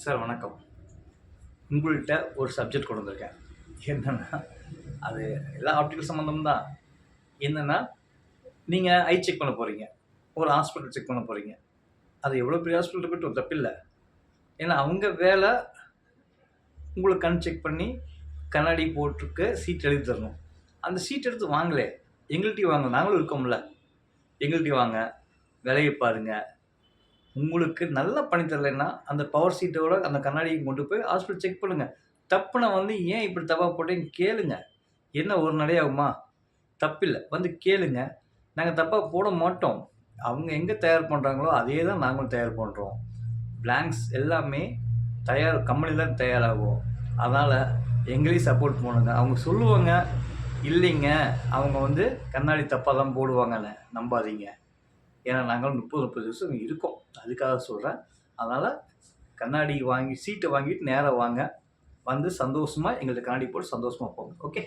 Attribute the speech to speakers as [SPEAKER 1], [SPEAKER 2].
[SPEAKER 1] Sir வணக்கம். உங்கள்கிட்ட ஒரு சப்ஜெக்ட் கொண்டு வந்திருக்கேன். என்னன்னா, அது எல்லாம் ஆப்டிக்கல் சம்மந்தம் தான். என்னன்னா, நீங்க ஐ செக் பண்ண போறீங்க. ஒரு ஹாஸ்பிட்டல் செக் பண்ண போறீங்க. அது எவ்வளோ பெரிய ஹாஸ்பிட்டல் இருக்கட்டும் தப்பில்ல. ஏன்னா, அவங்க வேலை உங்களுக்கு கண் செக் பண்ணி, கண்ணாடி போட்டிருக்க சீட் எழுதி தரணும். அந்த சீட் எடுத்து வாங்களே! எங்கள்ட்டயும் வாங்க. நாங்களும் இருக்கோம்ல. எங்கள்ட்டயும் வாங்க. வேலைய பாருங்க. உங்களுக்கு நல்லா பண்ணி தரலைன்னா, அந்த பவர் சீட்டோட அந்த கண்ணாடிய கொண்டு போய் ஹாஸ்பிட்டல் செக் பண்ணுங்க. தப்புனா வந்து ஏன் இப்படி தப்பா போட்டேன்னு கேளுங்க. என்ன ஒரு நடை ஆகுமா? தப்பில்ல. வந்து கேளுங்க. நாங்க தப்பா போட மாட்டோம். அவங்க எங்க தயார் பண்றாங்களோ, அதே தான் நாங்களும் தயார் பண்றோம். பிளாங்க்ஸ் எல்லாமே கம்பெனில தான் தயாராகும். அதனால எங்களையும் சப்போர்ட் பண்ணுங்க. அவங்க சொல்லுவாங்க, இல்லைங்க, அவங்க வந்து கண்ணாடி தப்பா தான் போடுவாங்கன்னு. நம்பாதீங்க. ஏன்னா நாங்களும் 30 வருஷம் இருக்கோம். அதுக்காக சொல்றேன். அதனால கண்ணாடி வாங்கி சீட்ட வாங்கிட்டு நேரா வாங்க. வந்து சந்தோஷமா எங்கள்ட்ட கண்ணாடி போட்டு சந்தோஷமா போங்க. ஓகே.